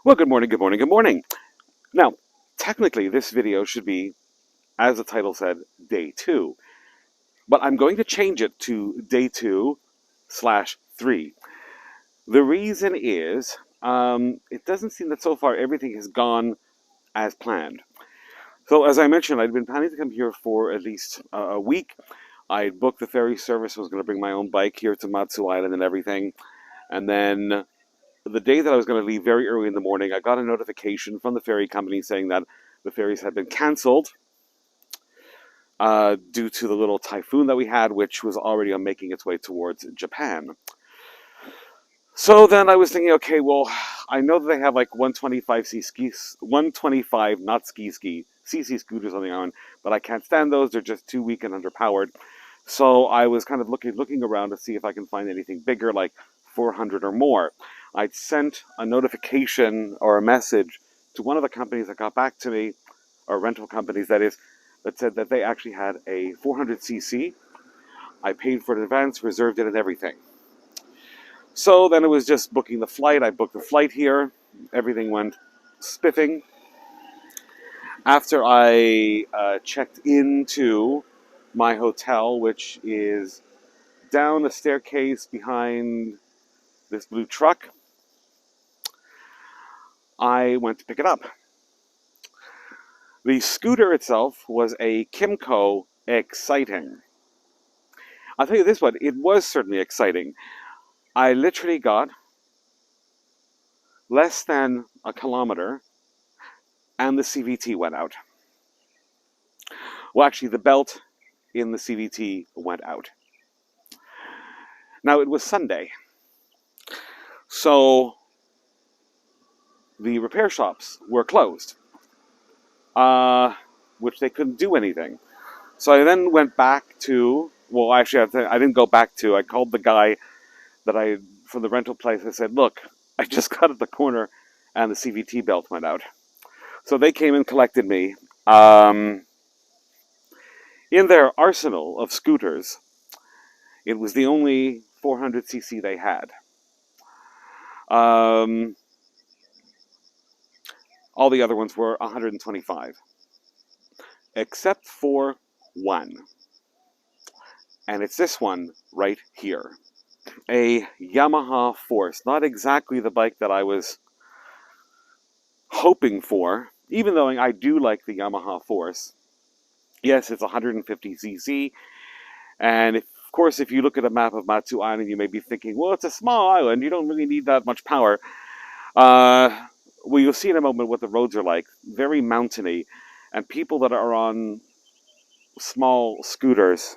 Well, good morning, good morning, good morning. Now, technically, this video should be, as the title said, day two, but I'm going to change it to day two slash three. The reason is, it doesn't seem that so far everything has gone as planned. So, as I mentioned, I'd been planning to come here for at least a week. I booked the ferry service, was going to bring my own bike here to Matsu Island and everything. And then the day that I was going to leave very early in the morning, I got a notification from the ferry company saying that the ferries had been canceled due to the little typhoon that we had, which was already making its way towards Japan. So then I was thinking, okay, well, I know that they have like 125 not ski CC scooters on the island, but I can't stand those. They're just too weak and underpowered. So I was kind of looking around to see if I can find anything bigger, like 400 or more. I'd sent a notification or a message to one of the companies that got back to me, or rental companies that is, that said that they actually had a 400cc. I paid for it in advance, reserved it and everything. So then it was just booking the flight. I booked the flight here. Everything went spiffing. After I checked into my hotel, which is down the staircase behind this blue truck, I went to pick it up. The scooter itself was a Kimco Exciting. I'll tell you this one, it was certainly exciting. I literally got less than a kilometer and the CVT went out. Well, actually, the belt in the CVT went out. Now, it was Sunday, so the repair shops were closed, which they couldn't do anything. So I then went back to, well, actually, I didn't go back to, I called the guy from the rental place. I said, look, I just got at the corner and the CVT belt went out. So they came and collected me. In their arsenal of scooters, it was the only 400cc they had. All the other ones were 125, except for one. And it's this one right here. A Yamaha Force. Not exactly the bike that I was hoping for, even though I do like the Yamaha Force. Yes, it's 150cc, and of course, if you look at a map of Matsu Island, you may be thinking, well, it's a small island, you don't really need that much power. Well, you'll see in a moment what the roads are like. Very mountainy, and people that are on small scooters,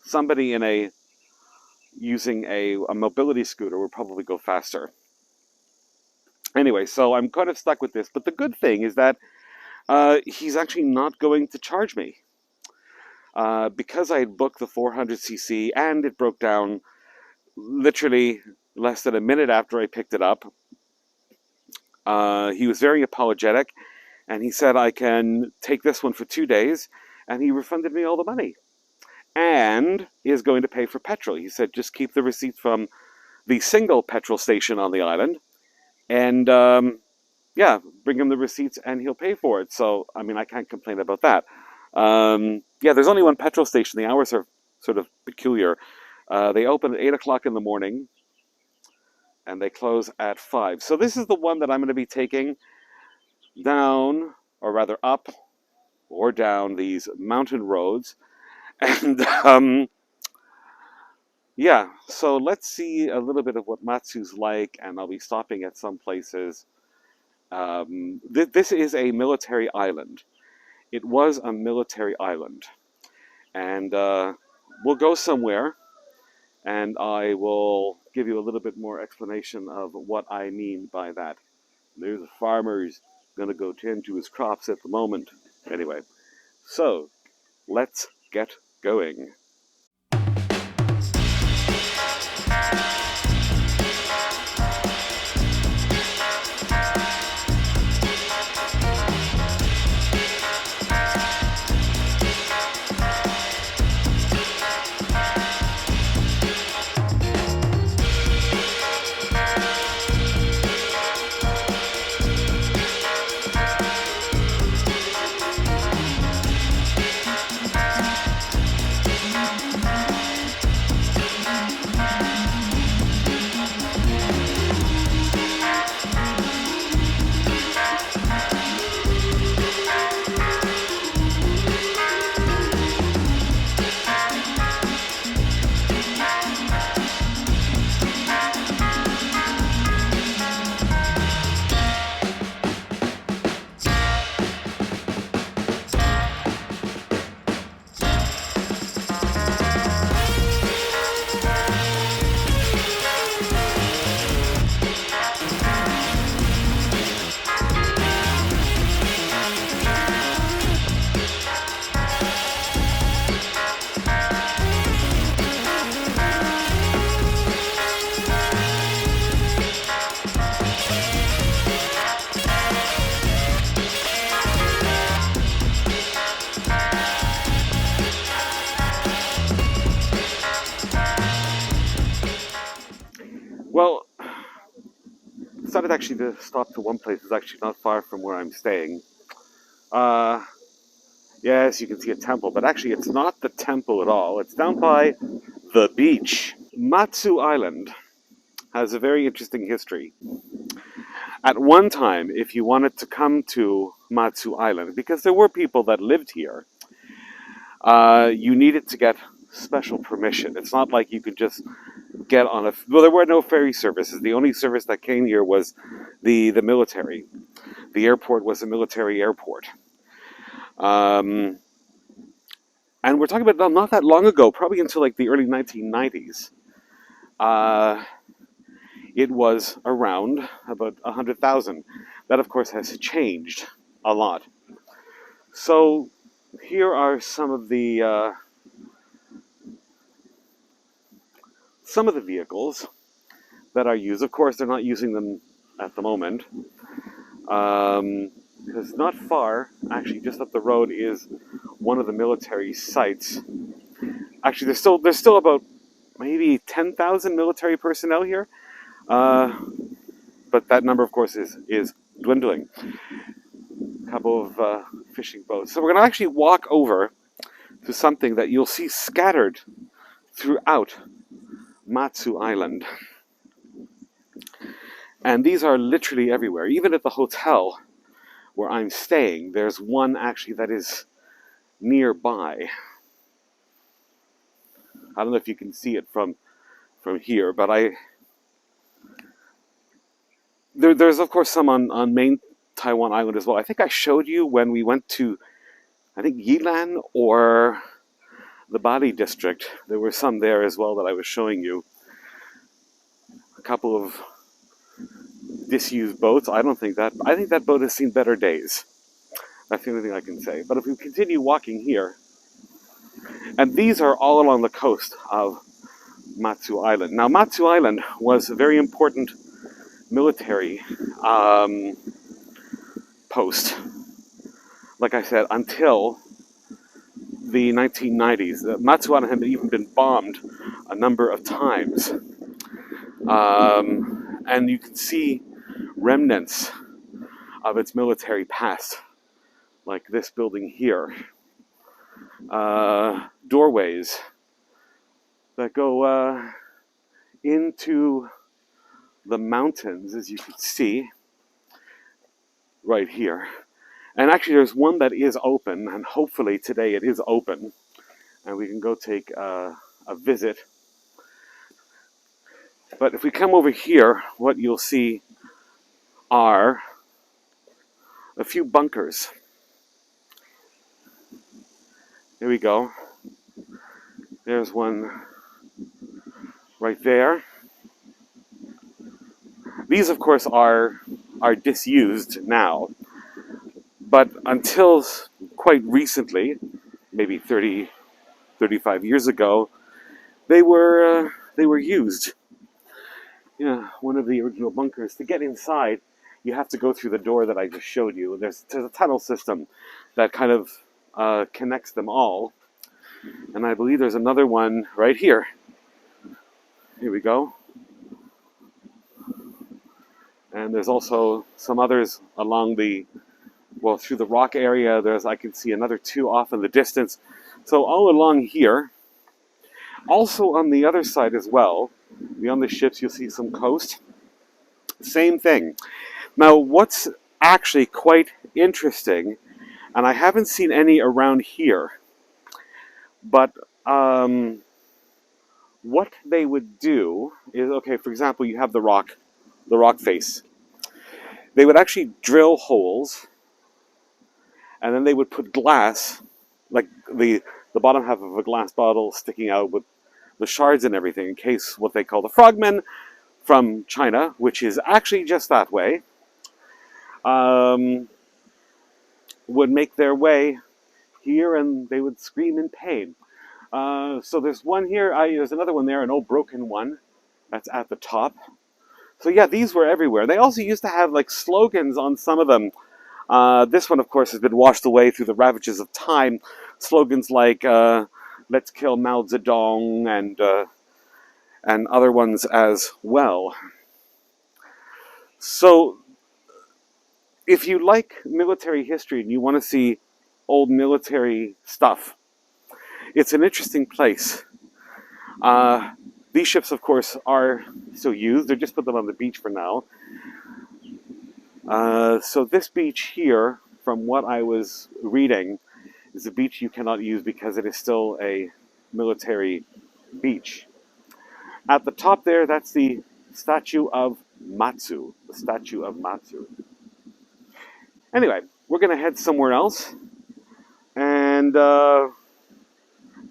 somebody using a mobility scooter would probably go faster. Anyway, so I'm kind of stuck with this, but the good thing is that he's actually not going to charge me. Because I had booked the 400cc and it broke down literally less than a minute after I picked it up, he was very apologetic, and he said I can take this one for 2 days, and he refunded me all the money. And he is going to pay for petrol. He said just keep the receipts from the single petrol station on the island, and yeah, bring him the receipts and he'll pay for it. So, I mean, I can't complain about that. Yeah, there's only one petrol station. The hours are sort of peculiar. They open at 8 o'clock in the morning, and they close at 5. So this is the one that I'm going to be taking down, or rather up or down these mountain roads. And yeah, so let's see a little bit of what Matsu's like, and I'll be stopping at some places. This is a military island. It was a military island. And we'll go somewhere, and I will give you a little bit more explanation of what I mean by that. There's a farmer's going to go tend to his crops at the moment. Anyway, so let's get going. Well, decided actually to stop to one place. It's actually not far from where I'm staying. Uh, yes, you can see a temple, but actually it's not the temple at all. It's down by the beach. Matsu Island has a very interesting history. At one time, if you wanted to come to Matsu Island, because there were people that lived here, you needed to get special permission. It's not like you could just get on a. Well, there were no ferry services. The only service that came here was the military. The airport was a military airport. Um, and we're talking about not that long ago, probably until like the early 1990s. Uh, it was around about 100,000. That, of course, has changed a lot. So here are some of the vehicles that are used. Of course, they're not using them at the moment, because not far, actually, just up the road is one of the military sites. Actually, there's still about maybe 10,000 military personnel here, uh, but that number, of course, is dwindling. A couple of fishing boats. So we're going to actually walk over to something that you'll see scattered throughout Matsu Island. And these are literally everywhere. Even at the hotel where I'm staying, there's one actually that is nearby. I don't know if you can see it from here, but there's of course some on main Taiwan Island as well. I think I showed you when we went to, I think, Yilan or the Bali district. There were some there as well that I was showing you. A couple of disused boats. I think that boat has seen better days. That's the only thing I can say. But if we continue walking here, and these are all along the coast of Matsu Island. Now, Matsu Island was a very important military post, like I said, until the 1990s. Matsu Island had even been bombed a number of times. And you can see remnants of its military past, like this building here. Doorways that go into the mountains, as you can see right here. And actually there's one that is open, and hopefully today it is open, and we can go take a visit. But if we come over here, what you'll see are a few bunkers. There we go. There's one right there. These, of course, are disused now. But until quite recently, maybe 30, 35 years ago, they were used. One of the original bunkers. To get inside, you have to go through the door that I just showed you. There's a tunnel system that kind of connects them all. And I believe there's another one right here. Here we go. And there's also some others along through the rock area. I can see another two off in the distance. So all along here, also on the other side as well, beyond the ships, you'll see some coast. Same thing. Now, what's actually quite interesting, and I haven't seen any around here, but what they would do is, okay, for example, you have the rock face. They would actually drill holes, and then they would put glass, like the bottom half of a glass bottle sticking out with the shards and everything, in case what they call the frogmen from China, which is actually just that way, would make their way here, and they would scream in pain. So there's one here. There's another one there, an old broken one that's at the top. So yeah, these were everywhere. They also used to have like slogans on some of them. This one, of course, has been washed away through the ravages of time. Slogans like "Let's kill Mao Zedong" and other ones as well. So if you like military history and you want to see old military stuff, it's an interesting place. These ships, of course, are still used. They just put them on the beach for now. So this beach here, from what I was reading, is a beach you cannot use because it is still a military beach. At the top there, that's the statue of Matsu. The statue of Matsu. Anyway, we're going to head somewhere else. And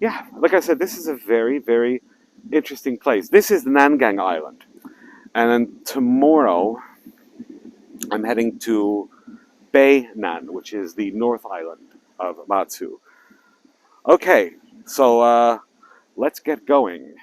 yeah, like I said, this is a very, very interesting place. This is Nangan Island. And then tomorrow, I'm heading to Beigan, which is the North Island of Matsu. Okay, so let's get going.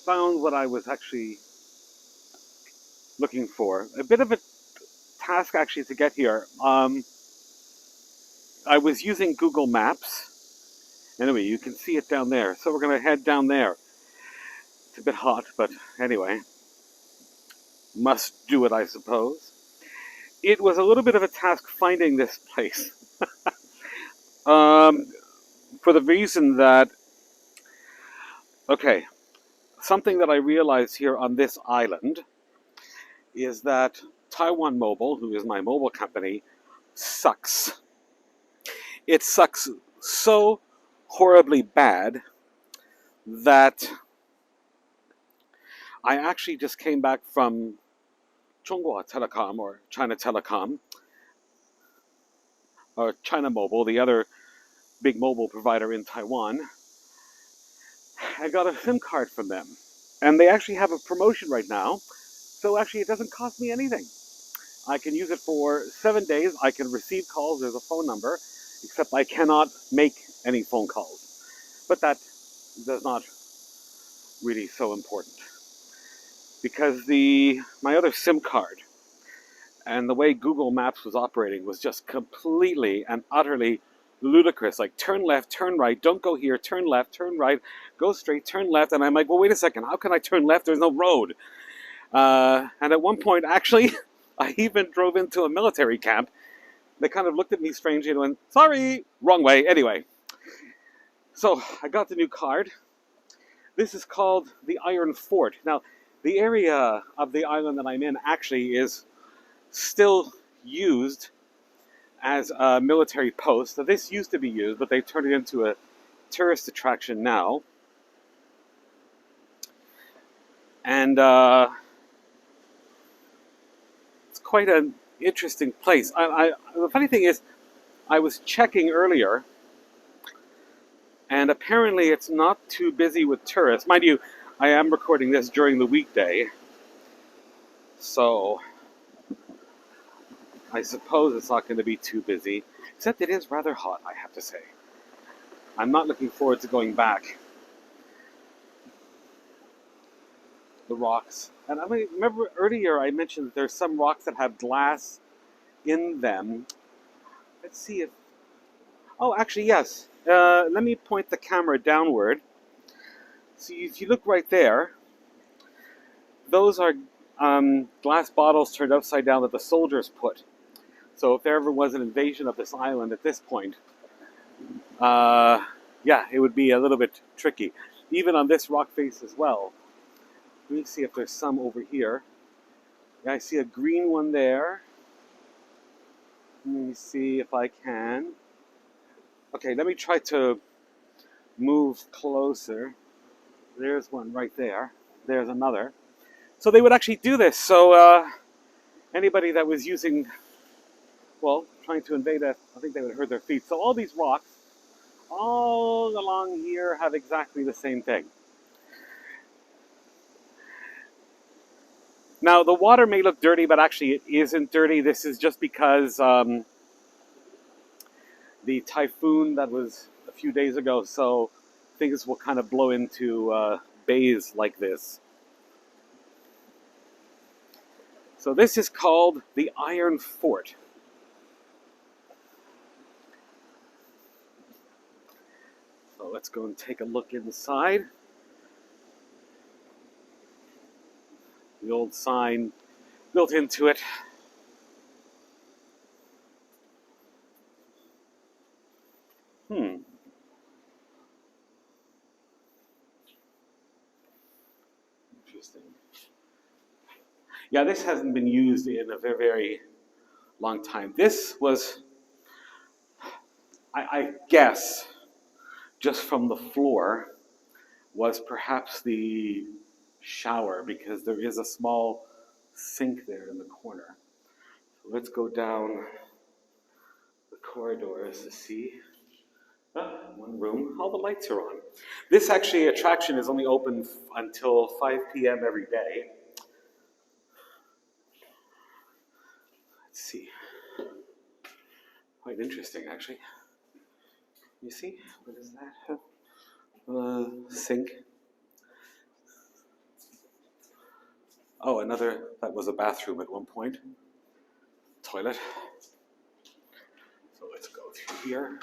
Found what I was actually looking for. A bit of a task actually to get here. I was using Google Maps. Anyway, you can see it down there. So we're going to head down there. It's a bit hot, but anyway, must do it, I suppose. It was a little bit of a task finding this place. For the reason that, okay, something that I realized here on this island is that Taiwan Mobile, who is my mobile company, sucks. It sucks so horribly bad that I actually just came back from Chonghua Telecom, or China Telecom, or China Mobile, the other big mobile provider in Taiwan. I got a SIM card from them. And they actually have a promotion right now. So actually it doesn't cost me anything. I can use it for 7 days. I can receive calls. There's a phone number. Except I cannot make any phone calls. But that is not really so important. Because my other SIM card and the way Google Maps was operating was just completely and utterly ludicrous. Like, turn left, turn right, don't go here, turn left, turn right, go straight, turn left. And I'm like, well, wait a second, how can I turn left? There's no road. And at one point, actually, I even drove into a military camp. They kind of looked at me strangely and went, sorry, wrong way. Anyway, so I got the new card. This is called the Iron Fort. Now, the area of the island that I'm in actually is still used as a military post. So this used to be used, but they've turned it into a tourist attraction now. And it's quite an interesting place. The funny thing is, I was checking earlier, and apparently it's not too busy with tourists. Mind you, I am recording this during the weekday, So I suppose it's not going to be too busy, except it is rather hot, I have to say. I'm not looking forward to going back. The rocks. And I mean, remember earlier I mentioned that there's some rocks that have glass in them. Let's see if... Oh, actually, yes. Let me point the camera downward. See, if you look right there, those are glass bottles turned upside down that the soldiers put. So if there ever was an invasion of this island at this point, yeah, it would be a little bit tricky. Even on this rock face as well. Let me see if there's some over here. Yeah, I see a green one there. Let me see if I can. Okay, let me try to move closer. There's one right there. There's another. So they would actually do this. So anybody that was using, well, trying to invade us, I think they would hurt their feet. So all these rocks, all along here, have exactly the same thing. Now, the water may look dirty, but actually it isn't dirty. This is just because the typhoon that was a few days ago, so things will kind of blow into bays like this. So this is called the Iron Fort. So let's go and take a look inside. The old sign built into it. Interesting. Yeah, this hasn't been used in a very, very long time. This was, I guess, just from the floor, was perhaps the shower, because there is a small sink there in the corner. So let's go down the corridors to see. One room. All the lights are on. This actually attraction is only open until 5 p.m. every day. Let's see. Quite interesting, actually. You see? What is that? Sink. Oh, another, that was a bathroom at one point. Toilet. So let's go through here.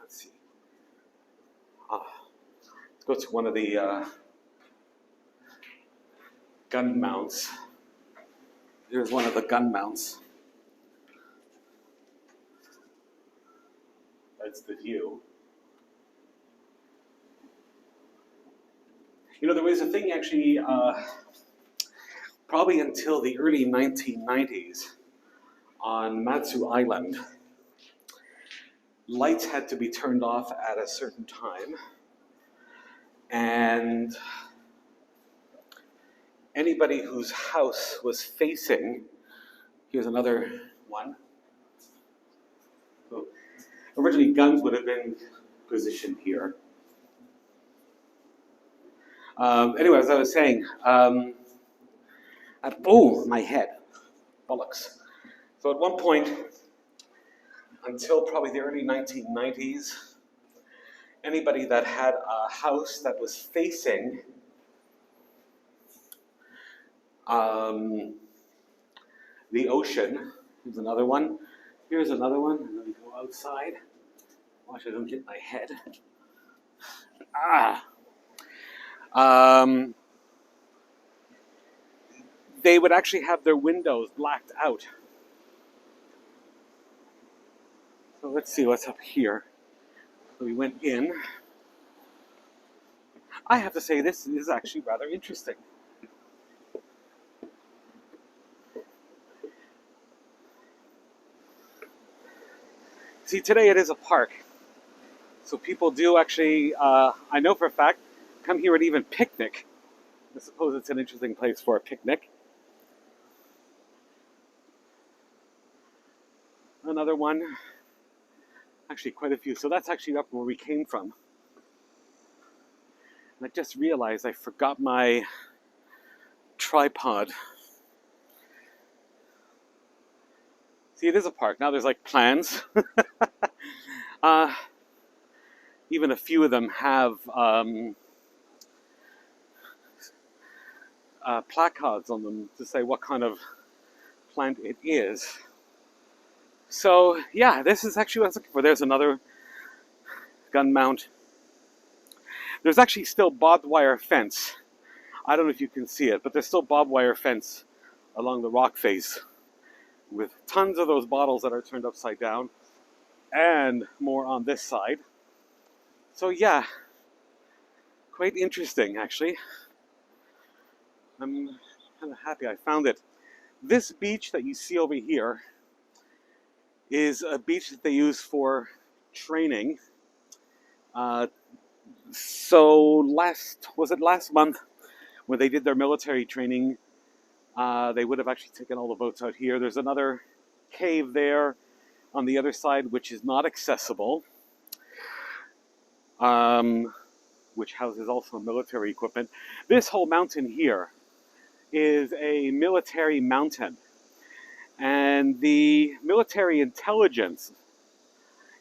Let's see. Let's go to one of the gun mounts. Here's one of the gun mounts. That's the view. You know, there was a thing actually, probably until the early 1990s on Matsu Island. Lights had to be turned off at a certain time, and anybody whose house was facing, here's another one. So originally guns would have been positioned here. Anyway, as I was saying, oh, my head, bollocks. So at one point, until probably the early 1990s, anybody that had a house that was facing the ocean, here's another one, here's another one, and let me go outside. Watch I don't hit my head. They would actually have their windows blacked out. So let's see what's up here. So we went in. I have to say this is actually rather interesting. See, today it is a park. So people do actually, I know for a fact, come here and even picnic. I suppose it's an interesting place for a picnic. Another one. Actually, quite a few. So that's actually up where we came from. I just realized I forgot my tripod. See, it is a park. Now there's like plants. Even a few of them have placards on them to say what kind of plant it is. So yeah, this is actually what I was looking for. There's another gun mount. There's actually still barbed wire fence. I don't know if you can see it, but there's still barbed wire fence along the rock face with tons of those bottles that are turned upside down and more on this side. So yeah, quite interesting actually. I'm kind of happy I found it. This beach that you see over here is a beach that they use for training. So last month when they did their military training, they would have actually taken all the boats out here. There's another cave there on the other side which is not accessible, which houses also military equipment. This whole mountain here is a military mountain, and the military intelligence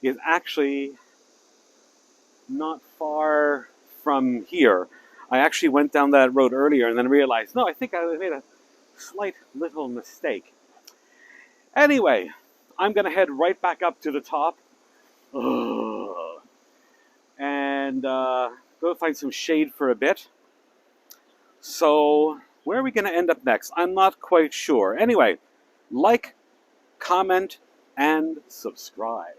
is actually not far from here. I actually went down that road earlier and then realized, no, I think I made a slight little mistake. Anyway, I'm going to head right back up to the top and go find some shade for a bit. So where are we going to end up next? I'm not quite sure. Anyway, like, comment, and subscribe.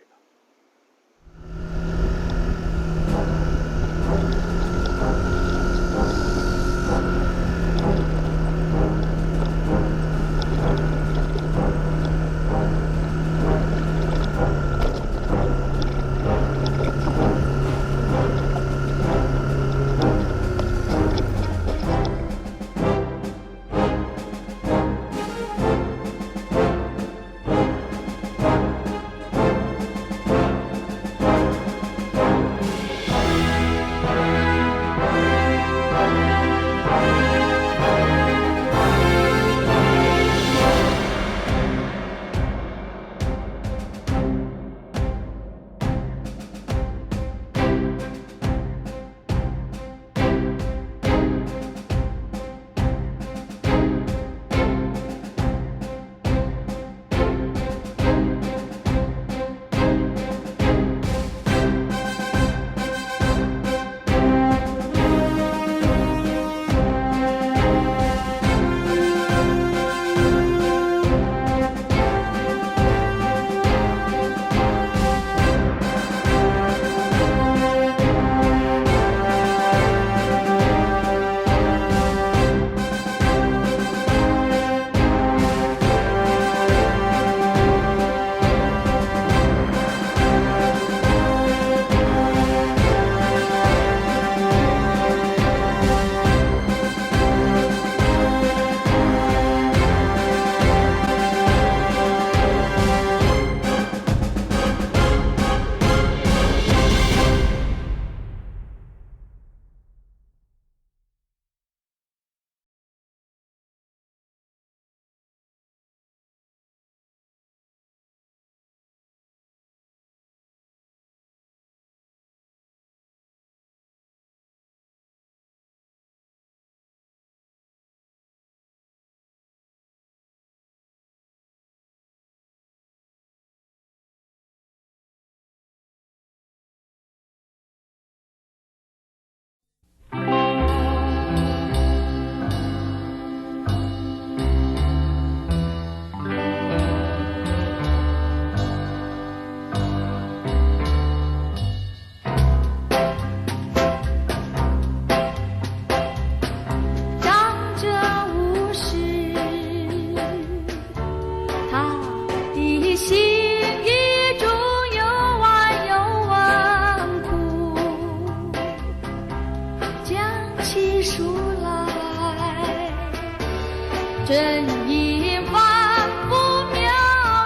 正因反复妙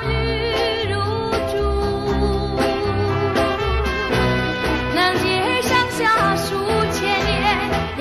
语如珠，能解上下数千年。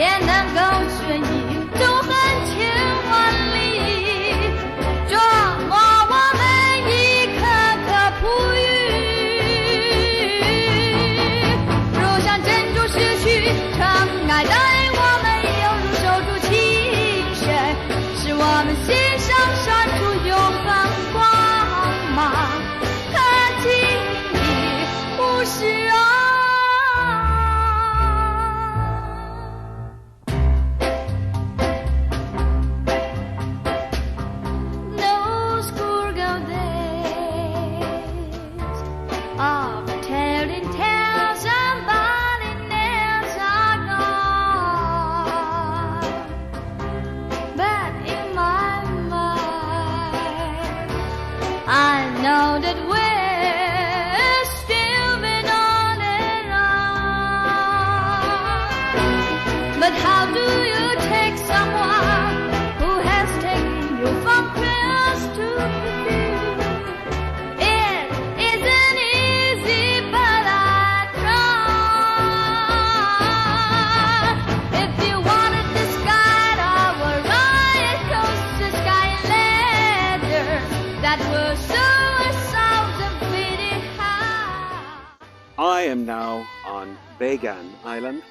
am now on Beigan Island,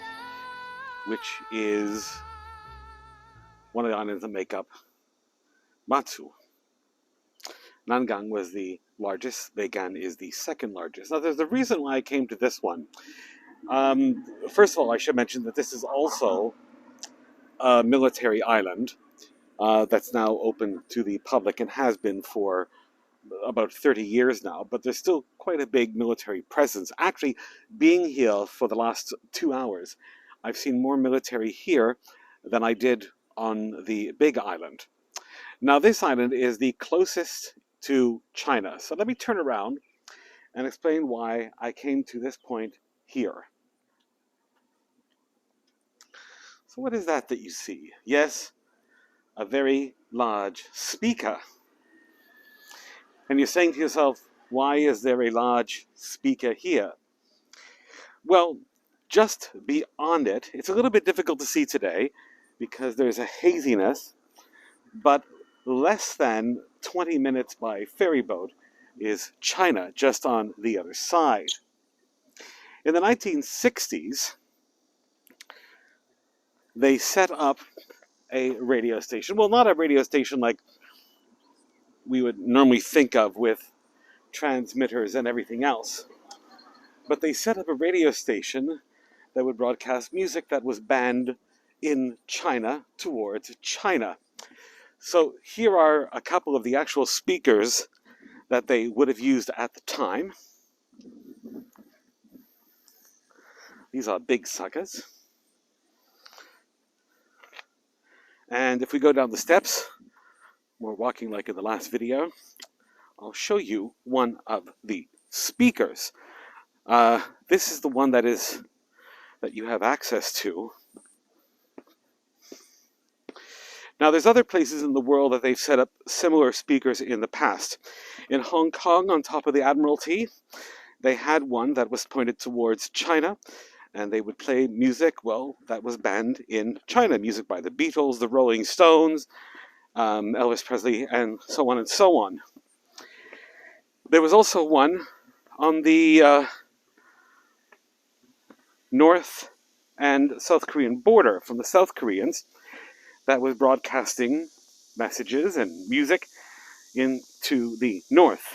which is one of the islands that make up Matsu. Nangan was the largest, Beigan is the second largest. Now, there's a reason why I came to this one. First of all, I should mention that this is also a military island that's now open to the public and has been for about 30 years now, but there's still quite a big military presence. Actually, being here for the last 2 hours, I've seen more military here than I did on the big island. Now, this island is the closest to China. So let me turn around and explain why I came to this point here. So what is that you see? Yes, a very large speaker. And you're saying to yourself, why is there a large speaker here? Well, just beyond it, it's a little bit difficult to see today because there's a haziness, but less than 20 minutes by ferry boat is China, just on the other side. In the 1960s, they set up a radio station. Well, not a radio station like we would normally think of with transmitters and everything else, but they set up a radio station that would broadcast music that was banned in China towards China. So here are a couple of the actual speakers that they would have used at the time. These are big suckers. And if we go down the steps, we're walking like in the last video, I'll show you one of the speakers. This is the one that you have access to. Now, there's other places in the world that they've set up similar speakers in the past. In Hong Kong, on top of the Admiralty, they had one that was pointed towards China, and they would play music, well, that was banned in China. Music by the Beatles, the Rolling Stones, Elvis Presley, and so on and so on. There was also one on the North and South Korean border from the South Koreans that was broadcasting messages and music into the north.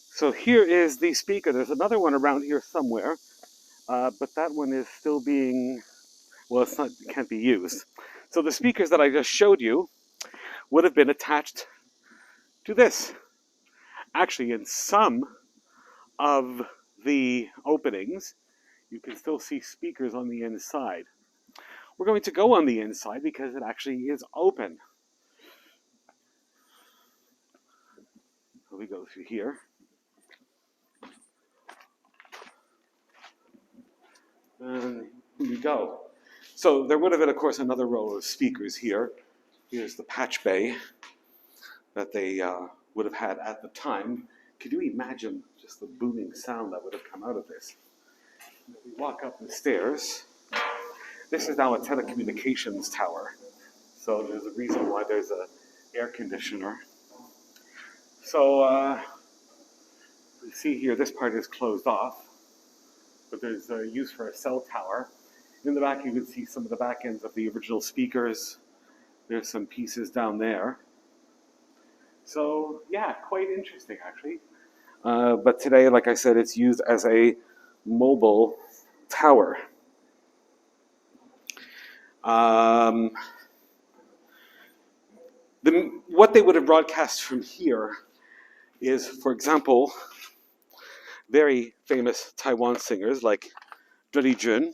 So here is the speaker. There's another one around here somewhere, but that one is still being, well, it can't be used. So the speakers that I just showed you would have been attached to this. Actually, in some of the openings, you can still see speakers on the inside. We're going to go on the inside because it actually is open. So we go through here. And here we go. So there would have been, of course, another row of speakers here. Here's the patch bay that they would have had at the time. Could you imagine just the booming sound that would have come out of this? We walk up the stairs. This is now a telecommunications tower. So there's a reason why there's an air conditioner. So you see here, this part is closed off, but there's a use for a cell tower. In the back, you can see some of the back ends of the original speakers. There's some pieces down there. So yeah, quite interesting actually. But today, like I said, it's used as a mobile tower. What they would have broadcast from here is, for example, very famous Taiwan singers like Zheli Jun,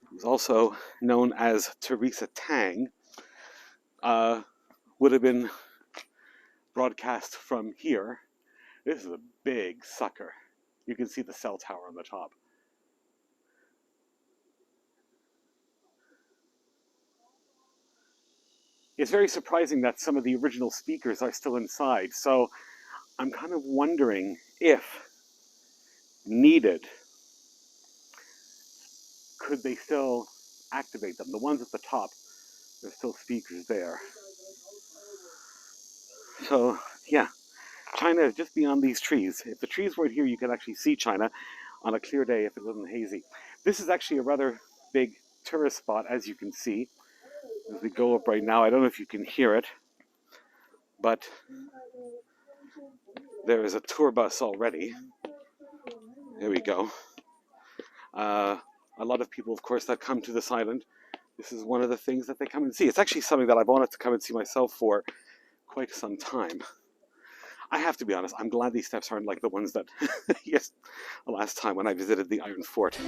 who's also known as Teresa Tang, would have been broadcast from here. This is a big sucker. You can see the cell tower on the top. It's very surprising that some of the original speakers are still inside. So I'm kind of wondering if needed, could they still activate them? The ones at the top, there's still speakers there. So yeah, China is just beyond these trees. If the trees weren't here, you could actually see China on a clear day if it wasn't hazy. This is actually a rather big tourist spot, as you can see. As we go up right now, I don't know if you can hear it, but there is a tour bus already. There we go. A lot of people, of course, that come to this island, this is one of the things that they come and see. It's actually something that I've wanted to come and see myself for quite some time. I have to be honest, I'm glad these steps aren't like the ones that, yes, the last time when I visited the Iron Fort.